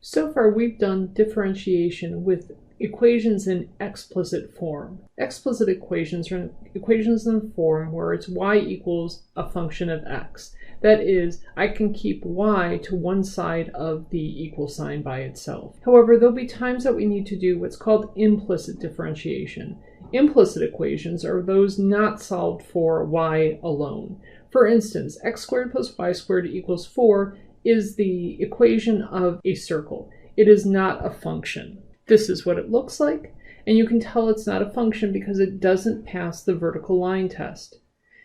So far we've done differentiation with equations in explicit form. Explicit equations are equations in the form where it's y equals a function of x. That is, I can keep y to one side of the equal sign by itself. However, there'll be times that we need to do what's called implicit differentiation. Implicit equations are those not solved for y alone. For instance, x squared plus y squared equals 4 is the equation of a circle. It is not a function. This is what it looks like, and you can tell it's not a function because it doesn't pass the vertical line test.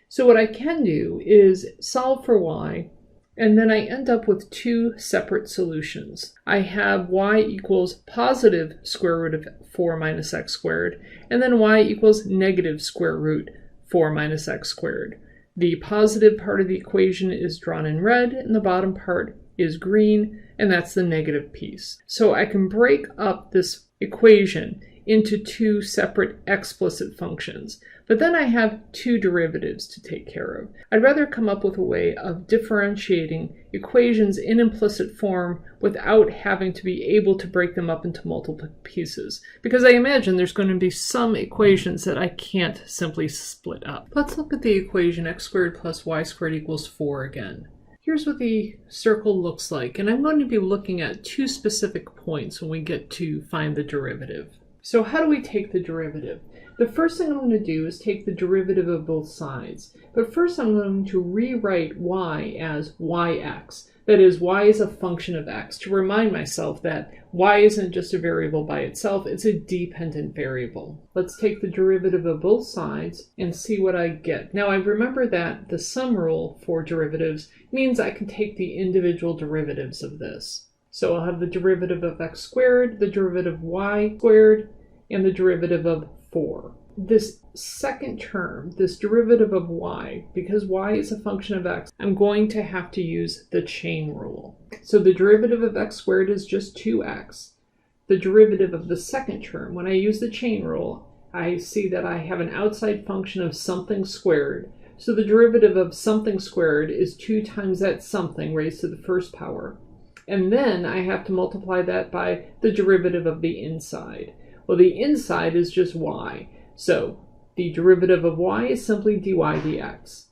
So what I can do is solve for y, and then I end up with two separate solutions. I have y equals positive square root of 4 minus x squared, and then y equals negative square root 4 minus x squared. The positive part of the equation is drawn in red, and the bottom part is green, and that's the negative piece. So I can break up this equation into two separate explicit functions, but then I have two derivatives to take care of. I'd rather come up with a way of differentiating equations in implicit form without having to be able to break them up into multiple pieces, because I imagine there's going to be some equations that I can't simply split up. Let's look at the equation x squared plus y squared equals 4 again. Here's what the circle looks like, and I'm going to be looking at two specific points when we get to find the derivative. So how do we take the derivative? The first thing I'm going to do is take the derivative of both sides. But first I'm going to rewrite y as yx. That is, y is a function of x, to remind myself that y isn't just a variable by itself, it's a dependent variable. Let's take the derivative of both sides and see what I get. Now I remember that the sum rule for derivatives means I can take the individual derivatives of this. So I'll have the derivative of x squared, the derivative of y squared, and the derivative of 4. This second term, this derivative of y, because y is a function of x, I'm going to have to use the chain rule. So the derivative of x squared is just 2x. The derivative of the second term, when I use the chain rule, I see that I have an outside function of something squared. So the derivative of something squared is 2 times that something raised to the first power. And then I have to multiply that by the derivative of the inside. Well, the inside is just y. So the derivative of y is simply dy dx.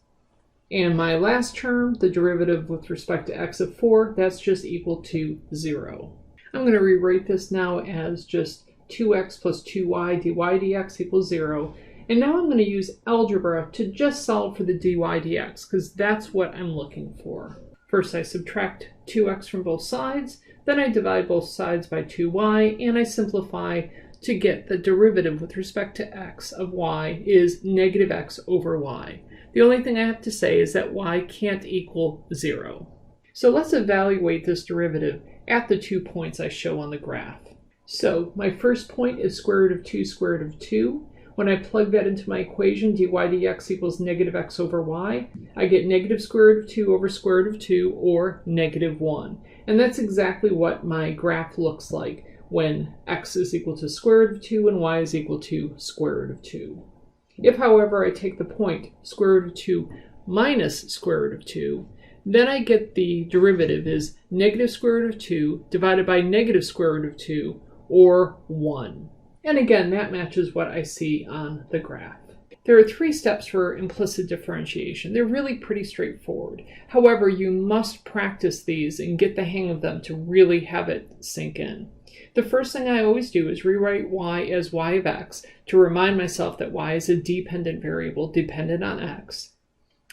And my last term, the derivative with respect to x of 4, that's just equal to 0. I'm going to rewrite this now as just 2x plus 2y dy dx equals 0. And now I'm going to use algebra to just solve for the dy dx, because that's what I'm looking for. First I subtract 2x from both sides, then I divide both sides by 2y, and I simplify to get the derivative with respect to x of y is negative x over y. The only thing I have to say is that y can't equal 0. So let's evaluate this derivative at the 2 points I show on the graph. So my first point is square root of 2 square root of 2. When I plug that into my equation, dy dx equals negative x over y, I get negative square root of 2 over square root of 2, or negative 1. And that's exactly what my graph looks like when x is equal to square root of 2 and y is equal to square root of 2. If, however, I take the point square root of 2 minus square root of 2, then I get the derivative is negative square root of 2 divided by negative square root of 2, or 1. And again, that matches what I see on the graph. There are 3 steps for implicit differentiation. They're really pretty straightforward. However, you must practice these and get the hang of them to really have it sink in. The first thing I always do is rewrite y as y of x to remind myself that y is a dependent variable dependent on x.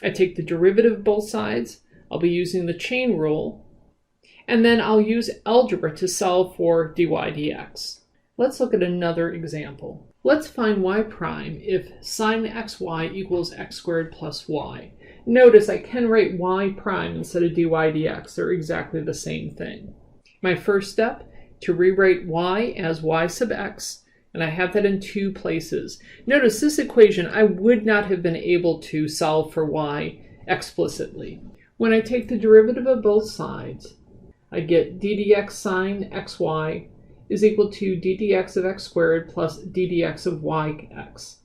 I take the derivative of both sides. I'll be using the chain rule. And then I'll use algebra to solve for dy dx. Let's look at another example. Let's find y prime if sine xy equals x squared plus y. Notice I can write y prime instead of dy dx. They're exactly the same thing. My first step, to rewrite y as y sub x, and I have that in 2 places. Notice this equation I would not have been able to solve for y explicitly. When I take the derivative of both sides, I get d dx sine xy is equal to d dx of x squared plus d dx of yx.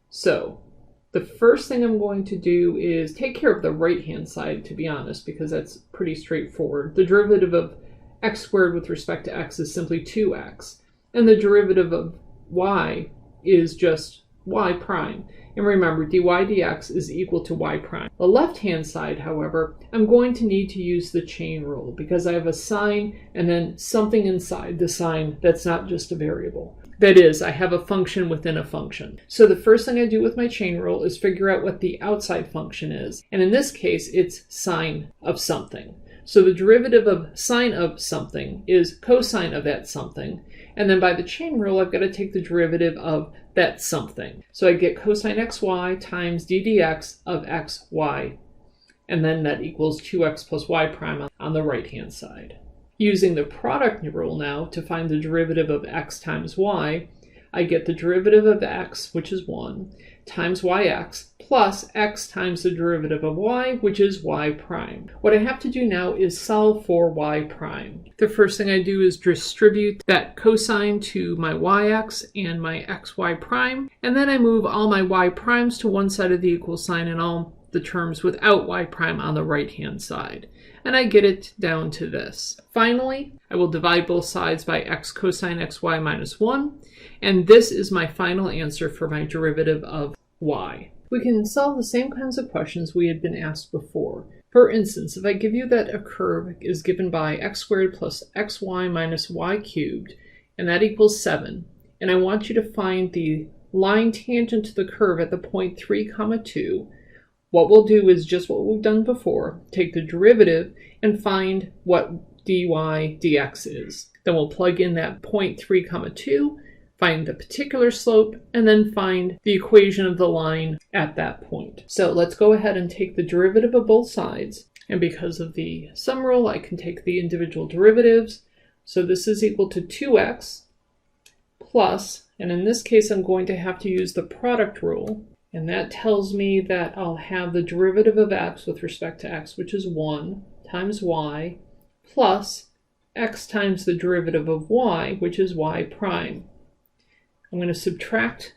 So the first thing I'm going to do is take care of the right-hand side, to be honest, because that's pretty straightforward. The derivative of x squared with respect to x is simply 2x, and the derivative of y is just y prime. And remember, dy dx is equal to y prime. The left-hand side, however, I'm going to need to use the chain rule because I have a sign and then something inside the sign that's not just a variable. That is, I have a function within a function. So the first thing I do with my chain rule is figure out what the outside function is. And in this case, it's sine of something. So the derivative of sine of something is cosine of that something. And then by the chain rule, I've got to take the derivative of that something. So I get cosine xy times d dx of xy. And then that equals 2x plus y prime on the right-hand side. Using the product rule now to find the derivative of x times y, I get the derivative of x, which is 1, times yx, plus x times the derivative of y, which is y prime. What I have to do now is solve for y prime. The first thing I do is distribute that cosine to my yx and my xy prime, and then I move all my y primes to one side of the equal sign and all the terms without y prime on the right-hand side. And I get it down to this. Finally, I will divide both sides by x cosine xy minus 1, and this is my final answer for my derivative of y. We can solve the same kinds of questions we had been asked before. For instance, if I give you that a curve is given by x squared plus xy minus y cubed, and that equals 7, and I want you to find the line tangent to the curve at the point 3, 2, what we'll do is just what we've done before, take the derivative and find what dy dx is. Then we'll plug in that point 3, 2, find the particular slope, and then find the equation of the line at that point. So let's go ahead and take the derivative of both sides. And because of the sum rule, I can take the individual derivatives. So this is equal to 2x plus, and in this case I'm going to have to use the product rule. And that tells me that I'll have the derivative of x with respect to x, which is 1, times y, plus x times the derivative of y, which is y prime. I'm going to subtract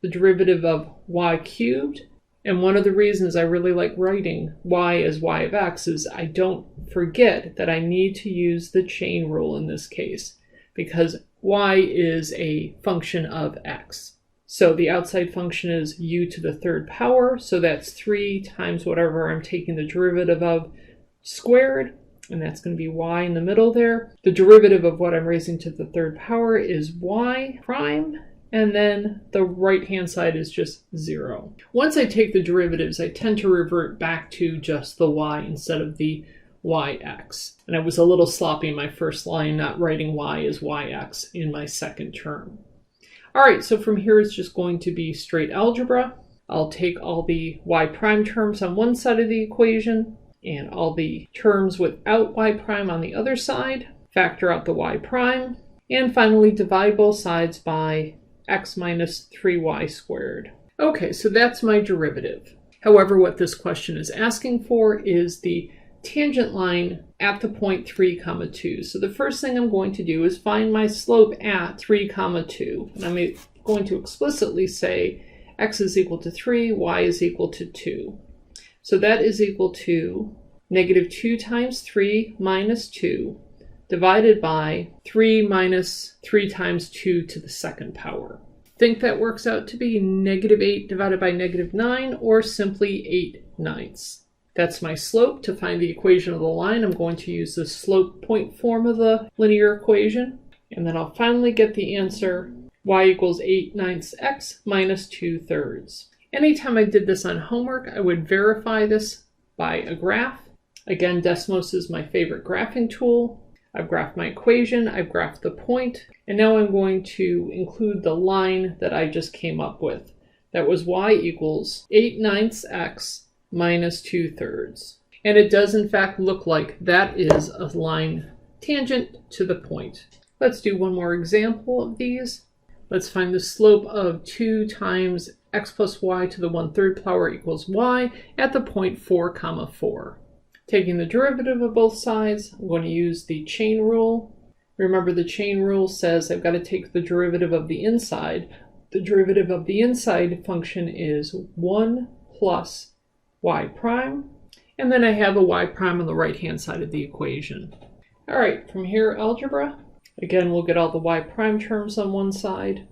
the derivative of y cubed. And one of the reasons I really like writing y as y of x is I don't forget that I need to use the chain rule in this case, because y is a function of x. So the outside function is u to the third power, so that's 3 times whatever I'm taking the derivative of squared, and that's going to be y in the middle there. The derivative of what I'm raising to the third power is y prime, and then the right-hand side is just 0. Once I take the derivatives, I tend to revert back to just the y instead of the yx. And I was a little sloppy in my first line, not writing y as yx in my second term. All right, so from here it's just going to be straight algebra. I'll take all the y prime terms on one side of the equation and all the terms without y prime on the other side, factor out the y prime, and finally divide both sides by x minus 3y squared. Okay, so that's my derivative. However, what this question is asking for is the tangent line at the point 3, 2. So the first thing I'm going to do is find my slope at 3, 2. And I'm going to explicitly say x is equal to 3, y is equal to 2. So that is equal to negative 2 times 3 minus 2 divided by 3 minus 3 times 2 to the second power. I think that works out to be negative 8 divided by negative 9, or simply 8/9. That's my slope. To find the equation of the line, I'm going to use the slope point form of the linear equation. And then I'll finally get the answer, y equals 8/9 x minus 2/3. Anytime I did this on homework, I would verify this by a graph. Again, Desmos is my favorite graphing tool. I've graphed my equation, I've graphed the point, and now I'm going to include the line that I just came up with. That was y equals 8/9 x minus 2/3. And it does in fact look like that is a line tangent to the point. Let's do one more example of these. Let's find the slope of 2 times x plus y to the 1/3 power equals y at the point 4, 4. Taking the derivative of both sides, I'm going to use the chain rule. Remember, the chain rule says I've got to take the derivative of the inside. The derivative of the inside function is 1 plus y prime, and then I have a y prime on the right-hand side of the equation. All right, from here, algebra. Again, we'll get all the y prime terms on one side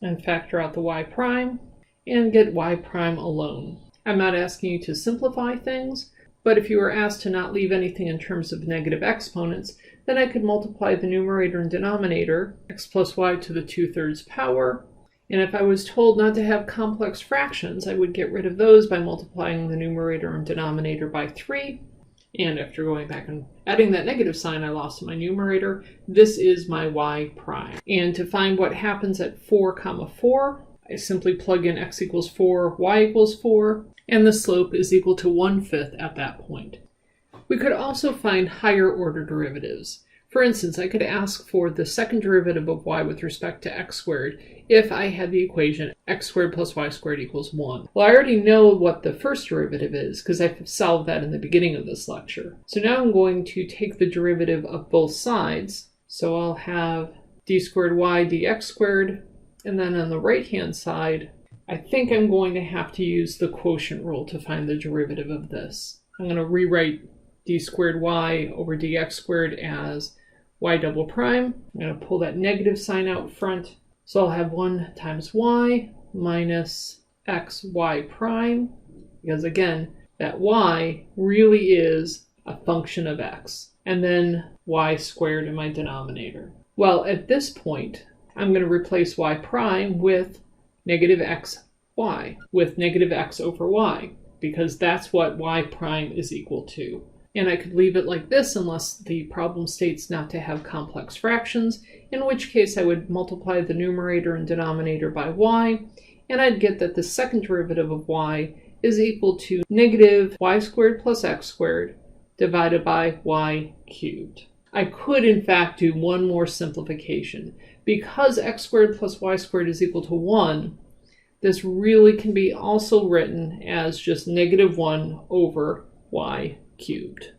and factor out the y prime and get y prime alone. I'm not asking you to simplify things, but if you were asked to not leave anything in terms of negative exponents, then I could multiply the numerator and denominator, x plus y to the 2/3 power. And if I was told not to have complex fractions, I would get rid of those by multiplying the numerator and denominator by 3. And after going back and adding that negative sign I lost in my numerator, this is my y prime. And to find what happens at 4, 4, I simply plug in x equals 4, y equals 4, and the slope is equal to 1/5 at that point. We could also find higher order derivatives. For instance, I could ask for the second derivative of y with respect to x squared if I had the equation x squared plus y squared equals 1. Well, I already know what the first derivative is because I've solved that in the beginning of this lecture. So now I'm going to take the derivative of both sides. So I'll have d squared y dx squared, and then on the right-hand side, I think I'm going to have to use the quotient rule to find the derivative of this. I'm going to rewrite d squared y over dx squared as y double prime. I'm going to pull that negative sign out front. So I'll have 1 times y minus xy prime, because again, that y really is a function of x, and then y squared in my denominator. Well, at this point, I'm going to replace y prime with negative xy, with negative x over y, because that's what y prime is equal to. And I could leave it like this unless the problem states not to have complex fractions, in which case I would multiply the numerator and denominator by y, and I'd get that the second derivative of y is equal to negative y squared plus x squared divided by y cubed. I could in fact do one more simplification. Because x squared plus y squared is equal to 1, this really can be also written as just negative 1 over y cubed.